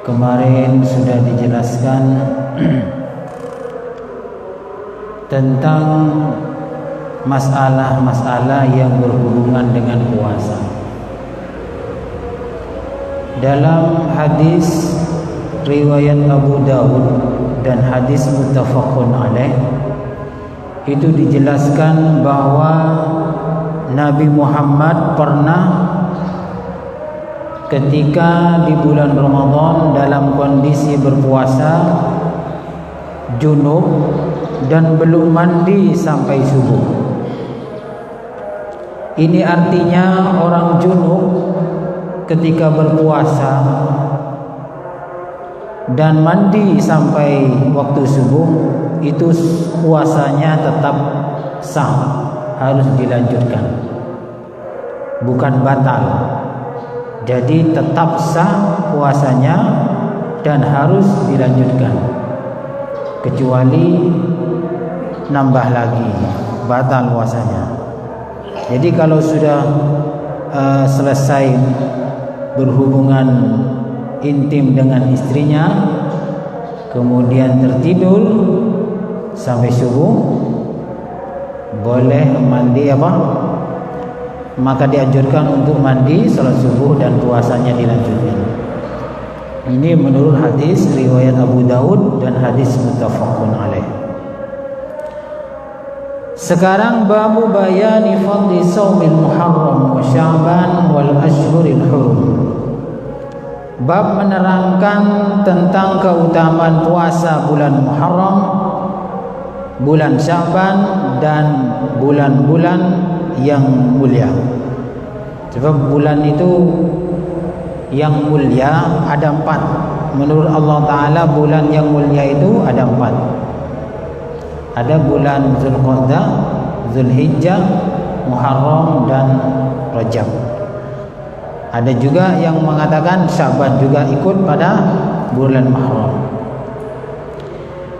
Kemarin sudah dijelaskan tentang masalah-masalah yang berhubungan dengan puasa. Dalam hadis riwayat Abu Dawud dan hadis muttafaqun alaih itu dijelaskan bahwa Nabi Muhammad pernah ketika di bulan Ramadan dalam kondisi berpuasa junub dan belum mandi sampai subuh. Ini artinya orang junub ketika berpuasa dan mandi sampai waktu subuh itu puasanya tetap sah, harus dilanjutkan, bukan batal. Jadi tetap sah puasanya dan harus dilanjutkan, kecuali nambah lagi batal puasanya. Jadi kalau sudah selesai berhubungan intim dengan istrinya, kemudian tertidur sampai subuh, boleh mandi maka dianjurkan untuk mandi, salat subuh dan puasanya dilanjutkan. Ini menurut hadis riwayat Abu Dawud dan hadis muttafaqun alaih. Sekarang babu bayani fadli shaumil Muharram wa Sya'ban wal ashhuril hurum. Bab menerangkan tentang keutamaan puasa bulan Muharram, bulan Sya'ban dan bulan-bulan yang mulia. Sebab bulan itu yang mulia ada 4. Menurut Allah Ta'ala bulan yang mulia itu ada 4. Ada bulan Zulqa'dah, Zulhijjah, Muharram dan Rajab. Ada juga yang mengatakan Sya'ban juga ikut pada bulan Muharram.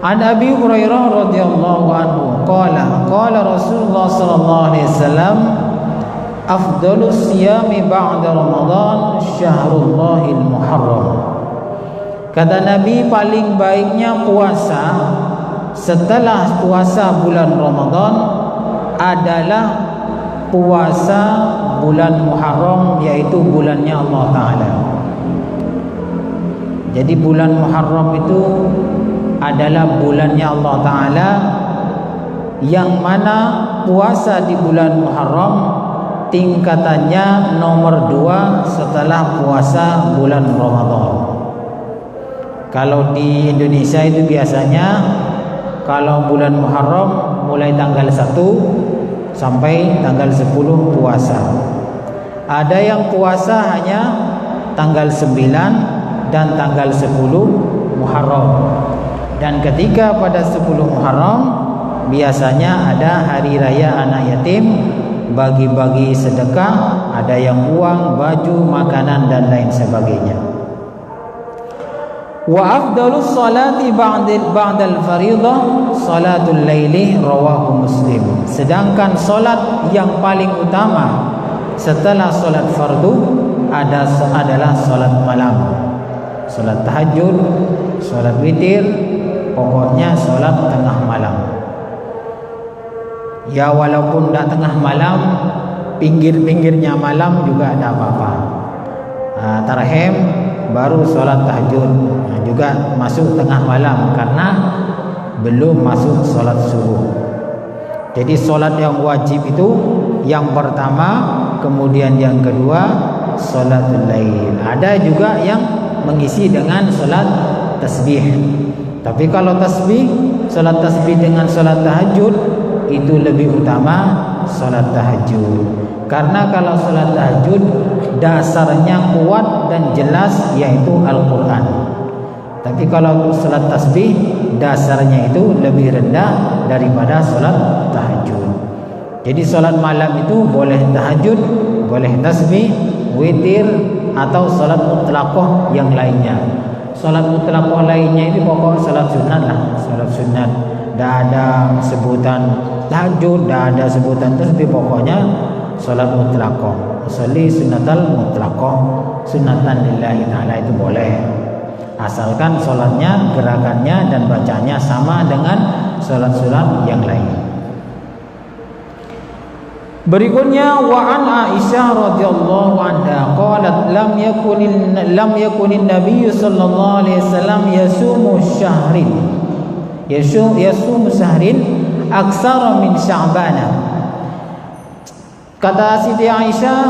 An Abi Hurairah radhiyallahu anhu qala Rasulullah sallallahu alaihi wasallam afdhalus siyami ba'da Ramadan syahrullahil muharram. Kata Nabi, paling baiknya puasa setelah puasa bulan Ramadan adalah puasa bulan Muharram, yaitu bulannya Allah Ta'ala. Jadi bulan Muharram itu adalah bulannya Allah Ta'ala, yang mana puasa di bulan Muharram tingkatannya nomor 2 setelah puasa bulan Ramadan. Kalau di Indonesia itu biasanya kalau bulan Muharram mulai tanggal 1 sampai tanggal 10 puasa. Ada yang puasa hanya tanggal 9 dan tanggal 10 Muharram. Dan ketika pada 10 Muharram biasanya ada hari raya anak yatim, bagi-bagi sedekah, ada yang uang, baju, makanan dan lain sebagainya. Wa afdalus salati ba'dal fariḍah salatul laili rawahu Muslim. Sedangkan salat yang paling utama setelah salat fardu adalah salat malam. Salat tahajud, salat witir, pokoknya salat tengah malam. Ya walaupun tidak tengah malam, pinggir-pinggirnya malam juga ada apa-apa. Tarhem baru salat tahajud, juga masuk tengah malam karena belum masuk salat subuh. Jadi salat yang wajib itu yang pertama, kemudian yang kedua salatul lail. Ada juga yang mengisi dengan salat tasbih. Tapi kalau salat tasbih dengan salat tahajud itu lebih utama salat tahajud. Karena kalau salat tahajud dasarnya kuat dan jelas, yaitu Al-Quran. Tapi kalau salat tasbih dasarnya itu lebih rendah daripada salat tahajud. Jadi salat malam itu boleh tahajud, boleh tasbih, witir, atau salat mutlaqah yang lainnya. Salat mutlaqah lainnya itu pokok salat sunat lah, salat sunat. Tidak ada sebutan tahajud, tidak ada sebutan tasbih, pokoknya salat mutlaqah. Usolli sunatal mutlaqah, sunatan lillahi ta'ala, itu boleh. asalkan sholatnya, gerakannya dan bacanya sama dengan sholat-sholat yang lain. Berikutnya wa an Aisyah radhiyallahu anha qalat lam yakunin nabiy sallallahu alaihi wasallam yasumu syahrin aksara min sya'bana. Kata Siti Aisyah,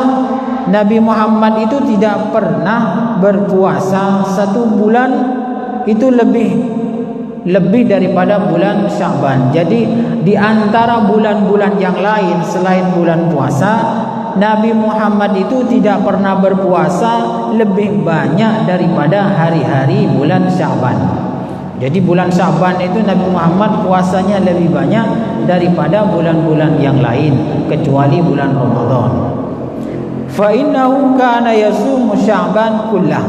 Nabi Muhammad itu tidak pernah berpuasa satu bulan itu lebih daripada bulan Sya'ban. Jadi di antara bulan-bulan yang lain selain bulan puasa, Nabi Muhammad itu tidak pernah berpuasa lebih banyak daripada hari-hari bulan Sya'ban. Jadi bulan Sya'ban itu Nabi Muhammad puasanya lebih banyak daripada bulan-bulan yang lain kecuali bulan Ramadan. Fa innahu kana yasumu Sya'ban kullah.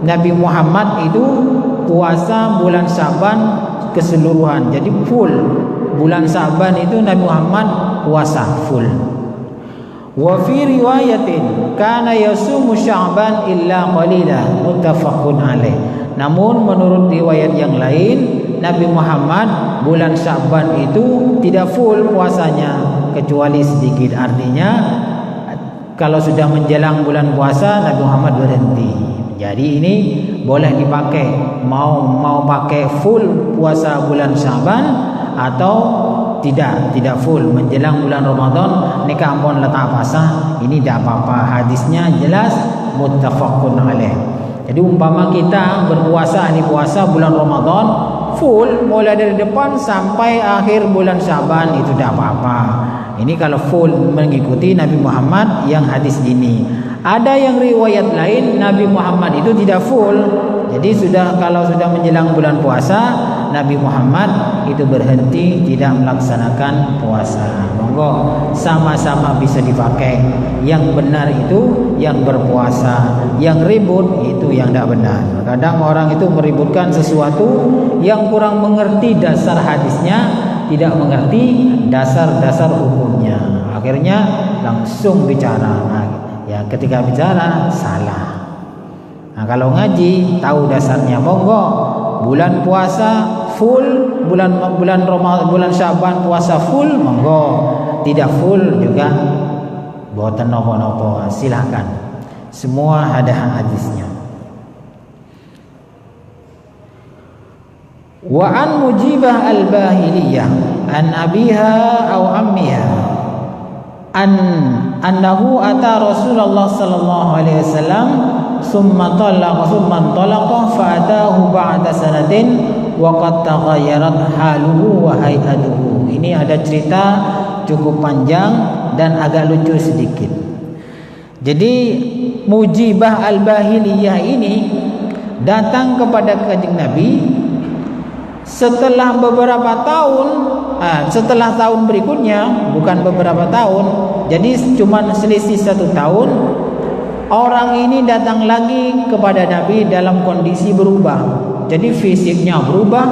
Nabi Muhammad itu puasa bulan Sya'ban keseluruhan. Jadi full bulan Sya'ban itu Nabi Muhammad puasa full. Wa fi riwayatin kana yasumu Sya'ban illa qalila muttafaqun alaih. Namun menurut riwayat yang lain, Nabi Muhammad bulan Sya'ban itu tidak full puasanya kecuali sedikit. Artinya kalau sudah menjelang bulan puasa Nabi Muhammad berhenti. Jadi ini boleh dipakai, mau pakai full puasa bulan Sya'ban atau tidak full menjelang bulan Ramadan nikah ampun letak puasa, ini tidak apa-apa. Hadisnya jelas muttafaqun alaih. Jadi umpama kita berpuasa ini puasa bulan Ramadan full mulai dari depan sampai akhir bulan Sya'ban itu tidak apa-apa. Ini kalau full mengikuti Nabi Muhammad yang hadis ini. Ada yang riwayat lain Nabi Muhammad itu tidak full. Jadi kalau sudah menjelang bulan puasa Nabi Muhammad itu berhenti tidak melaksanakan puasa. Monggo sama-sama bisa dipakai. Yang benar itu yang berpuasa, yang ribut itu yang tidak benar. Kadang orang itu meributkan sesuatu yang kurang mengerti dasar hadisnya, tidak mengerti dasar-dasar hukumnya. Akhirnya langsung bicara. Ya, ketika bicara salah. Nah, kalau ngaji tahu dasarnya, monggo bulan puasa full, bulan Sya'ban puasa full, monggo. Tidak full juga boten nopo-nopo, silakan. Semua ada hadisnya. Wa an Mujibah al-Bahiliyah an abiha aw ammiha annahu ata Rasulullah sallallahu alaihi wasallam summa talaqa fa atahu ba'da sanatin wa qad taghayyarat haluhu wa hay'atuhu. Ini ada cerita cukup panjang dan agak lucu sedikit. Jadi Mujibah al-Bahiliyah ini datang kepada Kanjeng Nabi setelah beberapa tahun, setelah tahun berikutnya, bukan beberapa tahun, jadi cuma selisih 1 tahun. Orang ini datang lagi kepada Nabi dalam kondisi berubah. Jadi fisiknya berubah,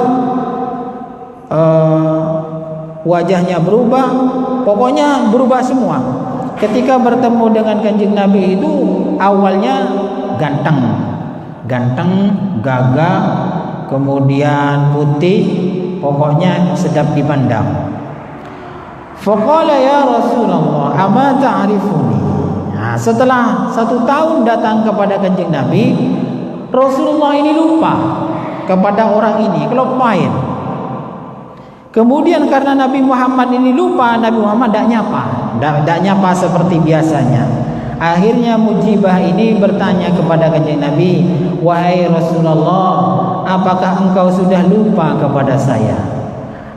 wajahnya berubah, pokoknya berubah semua. Ketika bertemu dengan Kanjeng Nabi itu awalnya ganteng, gagah, kemudian putih, pokoknya sedap dipandang. Faqala ya Rasulullah ama ta'rifuni. Nah, setelah 1 tahun datang kepada Kanjeng Nabi, Rasulullah ini lupa kepada orang ini, kelop main. Kemudian karena Nabi Muhammad ini lupa, Nabi Muhammad tidak nyapa seperti biasanya. Akhirnya Mujibah ini bertanya kepada Kanjeng Nabi, wahai Rasulullah, apakah engkau sudah lupa kepada saya?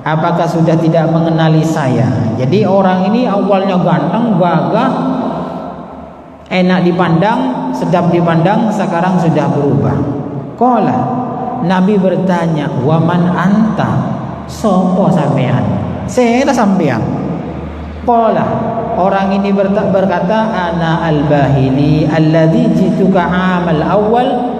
Apakah sudah tidak mengenali saya? Jadi orang ini awalnya ganteng, gagah, enak dipandang, sedap dipandang, sekarang sudah berubah. Qala, Nabi bertanya, waman anta? Sopo sampean? Saya sampean. Qala, orang ini berkata, ana al-Bahili alladzi jituka amal awal.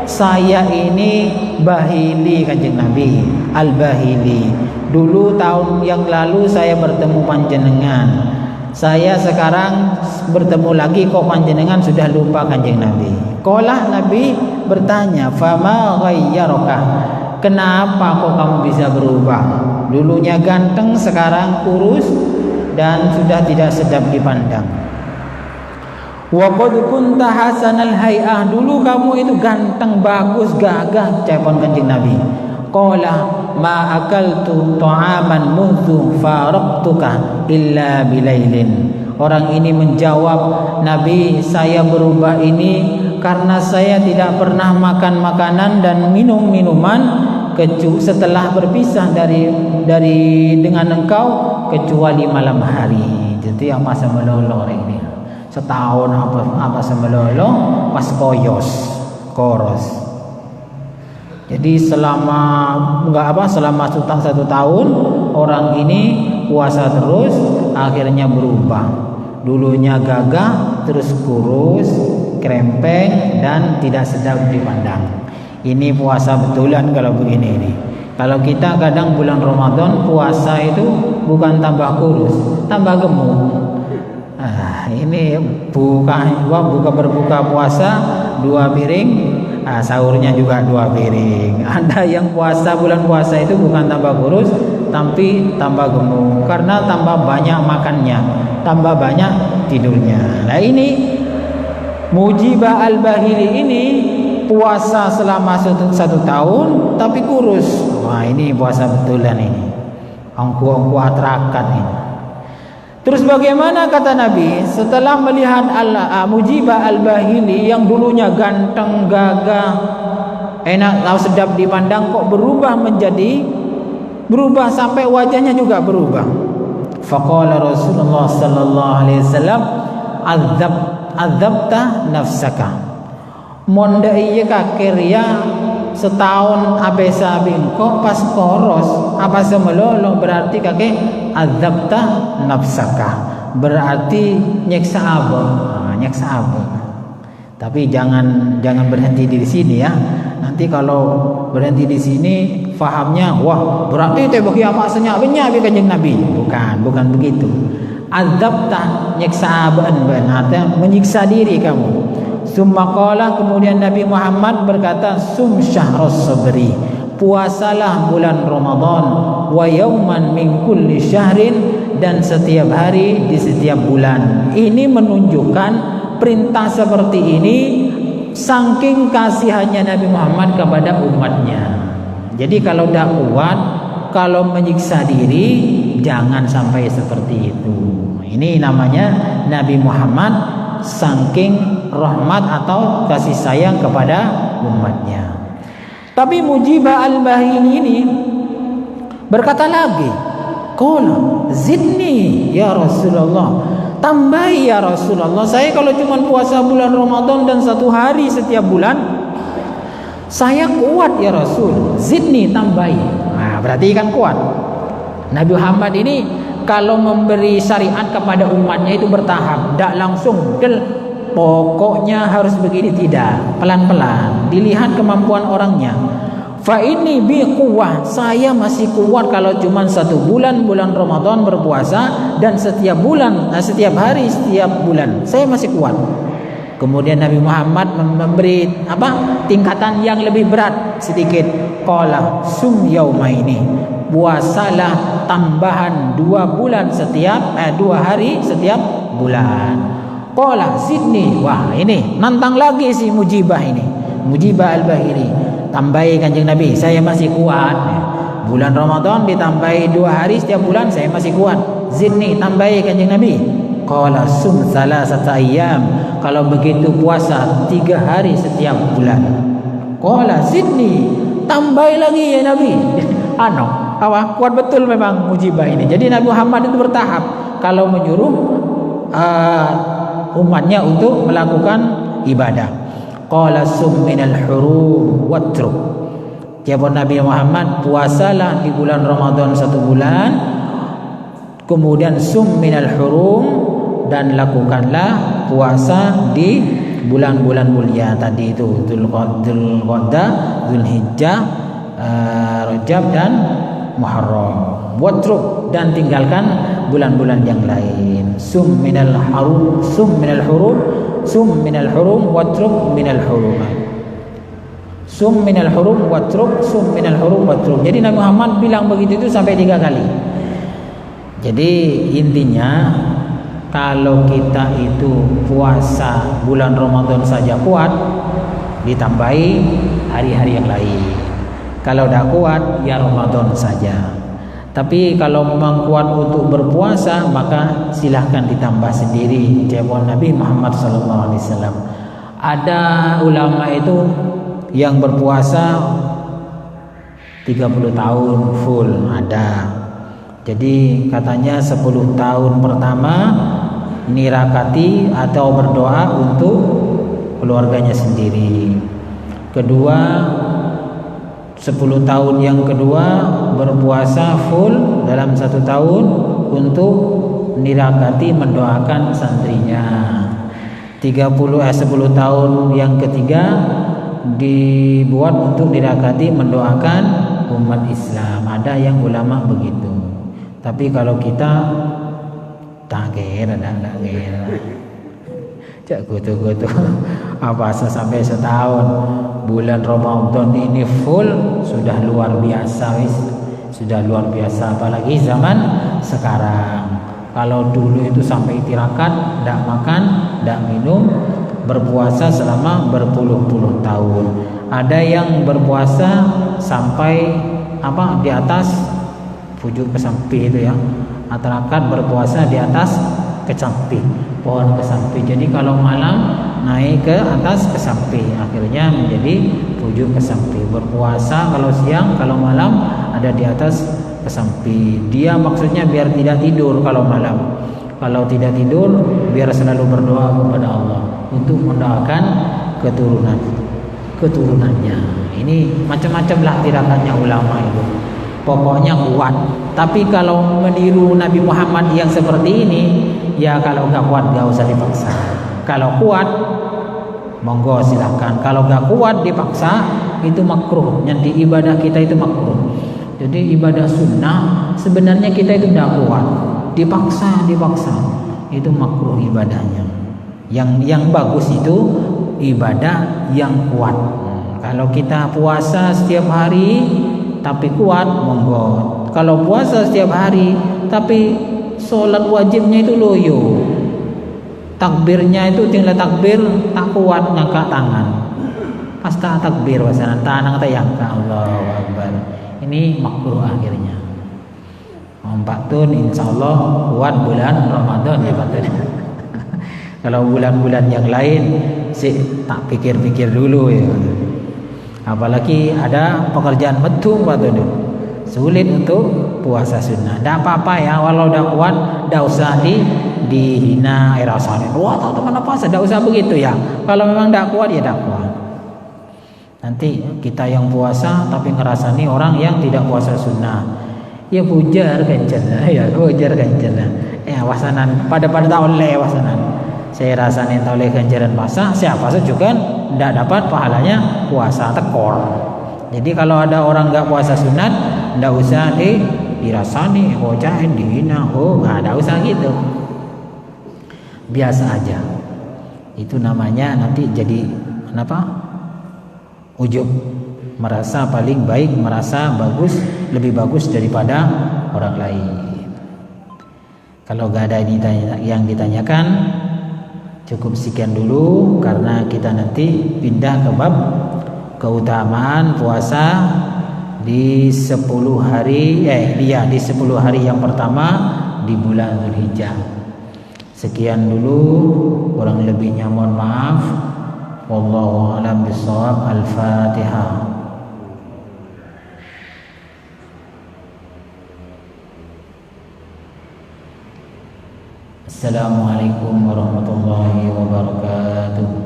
Saya ini Bahili, Kanjeng Nabi, al-Bahili. Dulu tahun yang lalu saya bertemu panjenengan. Saya sekarang bertemu lagi kok panjenengan sudah lupa Kanjeng Nabi. Qala, Nabi bertanya, fama ghayyaraka, kenapa kok kamu bisa berubah? Dulunya ganteng, sekarang kurus dan sudah tidak sedap dipandang. Wa qad kunta hasanal hay'ah, dulu kamu itu ganteng, bagus, gagah, ucapan Kanjeng Nabi. Qala ma akaltu ta'aman mundhu faraqtuka illa bilailin. Orang ini menjawab, Nabi, saya berubah ini karena saya tidak pernah makan makanan dan minum minuman setelah berpisah dari dengan engkau kecuali malam hari. Jadi yang masa melolo ini. Setahun apa semelolo pas koros. Jadi selama satu tahun orang ini puasa terus, akhirnya berubah. Dulunya gagah, terus kurus, krempeng dan tidak sedap dipandang. Ini puasa betulan kalau begini ini. Kalau kita kadang bulan Ramadan puasa itu bukan tambah kurus, tambah gemuk. Ini berbuka puasa 2 piring, sahurnya juga 2 piring. Ada yang bulan puasa itu bukan tambah kurus, tapi tambah gemuk karena tambah banyak makannya, tambah banyak tidurnya. Nah ini Mujibah Al-Bahili ini puasa selama 1 tahun tapi kurus. Wah, ini puasa betulan ini. Angku atrakan ini. Terus bagaimana kata Nabi setelah melihat Mujibah Al-Bahili yang dulunya ganteng, gagah, enak, sedap dipandang, kok berubah sampai wajahnya juga berubah. Faqala Rasulullah sallallahu alaihi wasallam, adzabta nafsaka. Monda iya kakirya setahun abesa bingko pas koros apa semelolo, berarti kakek adzabta nafsaka, berarti nyeksa abah. Tapi jangan berhenti di sini ya. Nanti kalau berhenti di sini fahamnya wah berarti teh bagi apa senyapnya bi Kanjeng Nabi. Bukan begitu. Adzabta nyeksa abah, berarti menyiksa diri kamu. Summa qala, kemudian Nabi Muhammad berkata, sum syahras sabri, puasalah bulan Ramadan, wa yauman min kulli syahrin, dan setiap hari di setiap bulan. Ini menunjukkan perintah seperti ini saking kasihannya Nabi Muhammad kepada umatnya. Jadi kalau dah kuat, kalau menyiksa diri, jangan sampai seperti itu. Ini namanya Nabi Muhammad saking rahmat atau kasih sayang kepada umatnya. Tapi Mujibah Al-Bahili ini berkata lagi, qala zidni ya Rasulullah, tambahi ya Rasulullah, saya kalau cuma puasa bulan Ramadan dan 1 hari setiap bulan saya kuat ya Rasul, zidni, tambahi. Nah, berarti kan kuat. Nabi Muhammad ini kalau memberi syariat kepada umatnya itu bertahap, tidak langsung pokoknya harus begini, tidak, pelan-pelan, dilihat kemampuan orangnya. Fa ini bi quwwah, saya masih kuat kalau cuma 1 bulan Ramadan berpuasa dan setiap hari setiap bulan saya masih kuat. Kemudian Nabi Muhammad memberi tingkatan yang lebih berat sedikit. Qala sum yaumaini, puasalah tambahan 2 bulan setiap 2 hari setiap bulan. Qala zidni, wah ini nantang lagi si Mujibah Al-Bahili. Tambahi Kanjeng Nabi, saya masih kuat. Bulan Ramadan ditambahi 2 hari setiap bulan saya masih kuat. Zidni, tambahi Kanjeng Nabi. Qala sum salasata ayyam, kalau begitu puasa 3 hari setiap bulan. Qala zidni, tambahi lagi ya Nabi. Kuat betul memang Mujibah ini. Jadi Nabi Muhammad itu bertahap kalau menyuruh umatnya untuk melakukan ibadah. Qala sum minal hurum watruk, jawab Nabi Muhammad, puasalah di bulan Ramadan 1 bulan, kemudian sum minal hurum, dan lakukanlah puasa di bulan-bulan mulia tadi itu, Dzulqa'dah, Dzulhijjah, Rajab dan Muharram. Watruk, dan tinggalkan bulan-bulan yang lain. Sum minal harum, sum minal hurum, sum minal hurum, watruk minal hurum. Sum minal hurum, watruk, sum minal hurum, watruk. Jadi Nabi Muhammad bilang begitu itu sampai 3 kali. Jadi intinya kalau kita itu puasa bulan Ramadan saja kuat, ditambahi hari-hari yang lain. Kalau tidak kuat, ya Ramadan saja. Tapi kalau memang kuat untuk berpuasa, maka silahkan ditambah sendiri. Jawab Nabi Muhammad SAW. Ada ulama itu yang berpuasa 30 tahun full, ada. Jadi katanya 10 tahun pertama nirakati atau berdoa untuk keluarganya sendiri. Kedua, 10 tahun yang kedua berpuasa full dalam 1 tahun untuk nirakati mendoakan santrinya. 10 tahun yang ketiga dibuat untuk nirakati mendoakan umat Islam. Ada yang ulama begitu. Tapi kalau kita tak kira. Cak kutu apa sampai setahun bulan Ramadan ini full sudah luar biasa wis, sudah luar biasa, apalagi zaman sekarang. Kalau dulu itu sampai tirakat, tidak makan, tidak minum, berpuasa selama berpuluh-puluh tahun. Ada yang berpuasa sampai di atas pucuk kesampi itu ya, tirakat berpuasa di atas kesampi, pohon kesampi. Jadi kalau malam naik ke atas kesampi, akhirnya menjadi pucuk kesampi. Berpuasa kalau siang, kalau malam ada di atas kesampi. Dia maksudnya biar tidak tidur kalau malam. Kalau tidak tidur, biar selalu berdoa kepada Allah untuk mendoakan keturunannya. Ini macam-macam lah tirakatnya ulama itu. Pokoknya kuat. Tapi kalau meniru Nabi Muhammad yang seperti ini, ya kalau nggak kuat nggak usah dipaksa. Kalau kuat, monggo silahkan. Kalau nggak kuat dipaksa, itu makruh. Nanti ibadah kita itu makruh. Jadi ibadah sunnah sebenarnya kita itu tidak kuat, dipaksa, itu makruh ibadahnya. Yang bagus itu ibadah yang kuat. Kalau kita puasa setiap hari tapi kuat, monggo. Kalau puasa setiap hari tapi sholat wajibnya itu loyo, takbirnya itu tinggal takbir tak kuat ngangkat tangan, pas tak takbir wasanan tanang tayang ka Allahu Akbar, ini makruh akhirnya. Patun insyaallah kuat bulan Ramadan ya patun. Kalau bulan-bulan yang lain sih tak pikir-pikir dulu ya. Apalagi ada pekerjaan metu patun, sulit untuk puasa sunnah. Tidak apa-apa ya, walau udah kuat, tidak usah dihina irasanin. Wah, teman apa puasa, tidak usah begitu ya. Kalau memang tidak kuat ya tidak kuat. Nanti kita yang puasa tapi ngerasani orang yang tidak puasa sunnah, ya pujar kencana, ya pujar kencana. Wasanan pada tahun le wasanan. Saya rasain oleh ganjaran puasa, siapa saja juga tidak dapat pahalanya puasa tekor. Jadi kalau ada orang nggak puasa sunat, tidak usah dirasani, hojain, dihina, nggak usah gitu. Biasa aja. Itu namanya nanti jadi ujub, merasa paling baik, merasa bagus, lebih bagus daripada orang lain. Kalau nggak ada yang ditanyakan, cukup sekian dulu, karena kita nanti pindah ke bab keutamaan puasa di 10 hari di 10 hari yang pertama di bulan Dzulhijjah. Sekian dulu, kurang lebihnya mohon maaf. Wallahu a'lam bishawab. Al-Fatihah. Assalamualaikum warahmatullahi wabarakatuh.